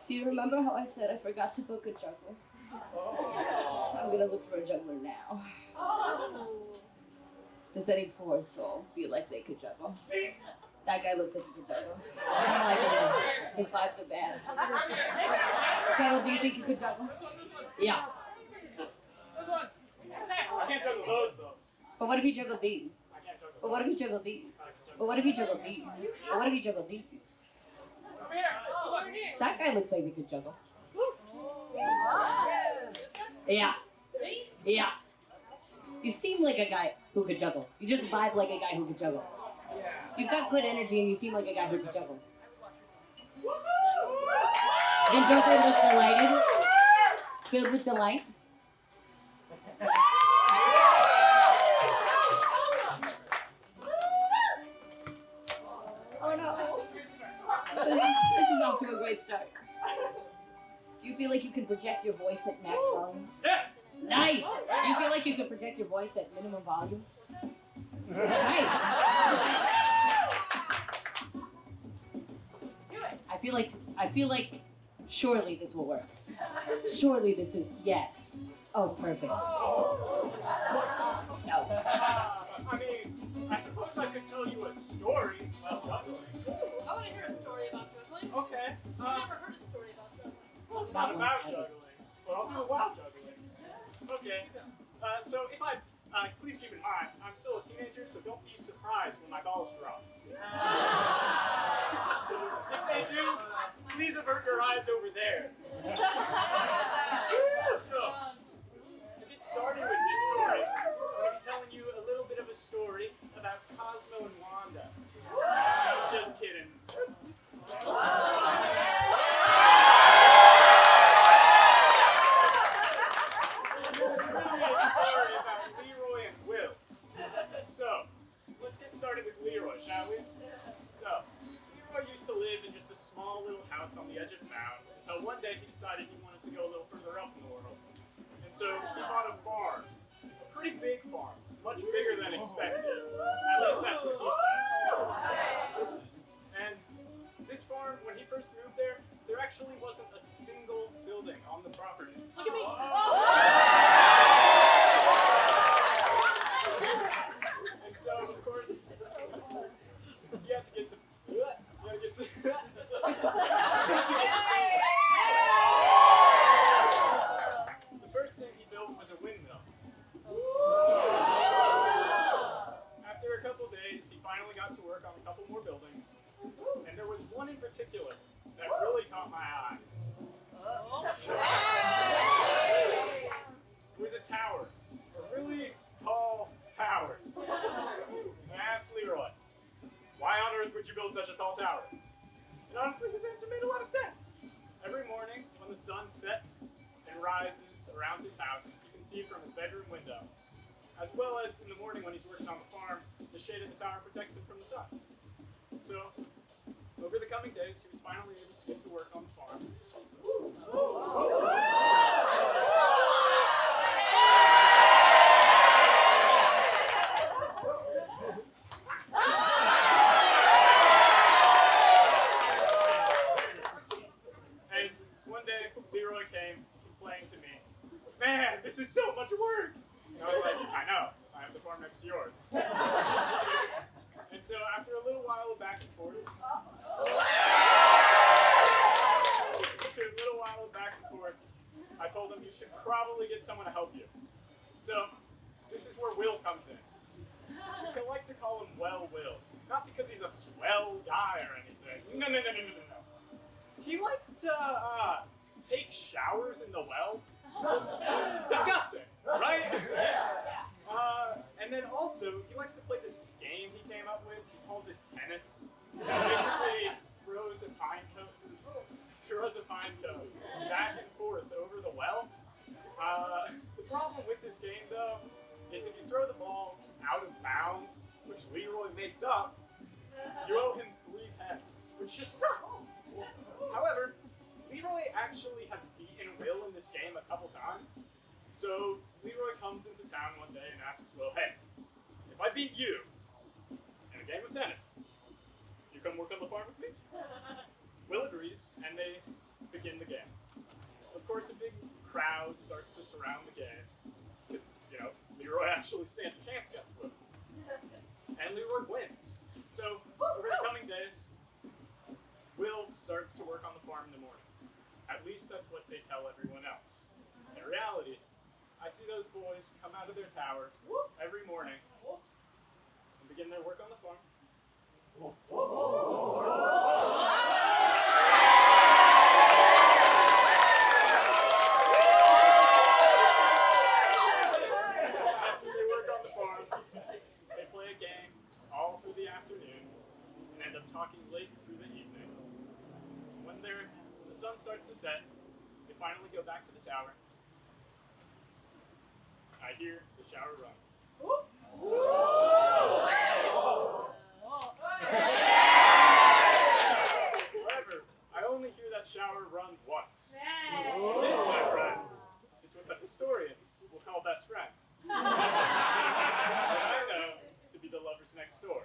So you remember how I said I forgot to book a juggler? I'm gonna look for a juggler now. Does any poor soul feel like they could juggle? That guy looks like he could juggle. I don't like him. His vibes are bad. Kettle, do you think you could juggle? Yeah. I can't juggle those though. But what if he juggled these? I can't juggle But what if he juggled these? But what if he juggled these? But what if he juggled these? That guy looks like he could juggle. Yeah. Yeah. You seem like a guy who could juggle. You just vibe like a guy who could juggle. You've got good energy and you seem like a guy who could juggle. And Joker looked delighted. Filled with delight. Oh no. This is off to a great start. Do you feel like you can project your voice at max volume? Yes! Nice! Do you feel like you can project your voice at minimum volume? Nice! I feel like surely this will work. Surely this is, yes. Oh, perfect. No. I mean, I suppose I could tell you a story about juggling. I want to hear a story about juggling. Okay. I've never heard a story about juggling. Well, it's not about juggling, but I'll do it while juggling. Okay. So if please keep in mind, I'm still a teenager, so don't be surprised when my balls drop. If they do, please avert your eyes over there. So, to get started with this story, I'm going to be telling you a little bit of a story about Cosmo and Wanda. Just kidding. Leroy, shall we? So, Leroy used to live in just a small little house on the edge of town until one day he decided he wanted to go a little further up in the world. And so he bought a farm, a pretty big farm, much bigger than expected. At least that's what he said. And this farm, when he first moved there actually wasn't a single building on the property. Look at me! And so, of course, you have to get some. The first thing he built was a windmill. After a couple days, he finally got to work on a couple more buildings, and there was one in particular that really caught my eye. It was a tower, a really tall tower. I asked Leroy, why on earth would you build such a tall tower? And honestly, his answer made a lot of sense. Every morning, when the sun sets and rises around his house, he can see it from his bedroom window. As well as in the morning when he's working on the farm, the shade of the tower protects him from the sun. So, over the coming days, he was finally able to get to work on the farm. And one day, Leroy came complaining to me, "Man, this is so much work!" And I was like, "I know, I have the farm next to yours." And so after a little while of back and forth, I told him you should probably get someone to help you. So this is where Will comes in. I like to call him Well Will. Not because he's a swell guy or anything. No. He likes to take showers in the well. Disgusting, right? And then also, he likes to play this game he came up with. He calls it tennis. Basically, throws a pine cone back and forth over the well. The problem with this game, though, is if you throw the ball out of bounds, which Leroy makes up, you owe him 3 pence, which just sucks. However, Leroy actually has beaten Will in this game a couple times. So Leroy comes into town one day and asks Will, "Hey, if I beat you in a game of tennis, do you come work on the farm with me?" Will agrees, and they begin the of course, a big crowd starts to surround the game. Because, you know, Leroy actually stands a chance against Will. And Leroy wins. So, over the coming days, Will starts to work on the farm in the morning. At least that's what they tell everyone else. In reality, I see those boys come out of their tower every morning and begin their work on the farm. After they work on the farm, they play a game all through the afternoon and end up talking late through the evening. When the sun starts to set, they finally go back to the tower. I hear the shower run. However, I only hear that shower run once. This, my friends, is what the historians will call best friends. What I know to be the lovers next door.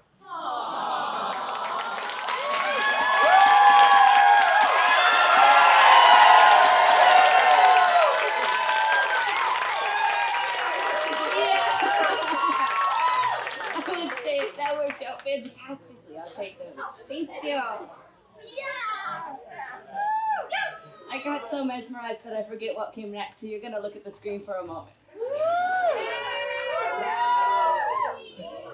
That worked out fantastically. I'll take those. Thank you. Yeah! I got so mesmerized that I forget what came next, so you're going to look at the screen for a moment.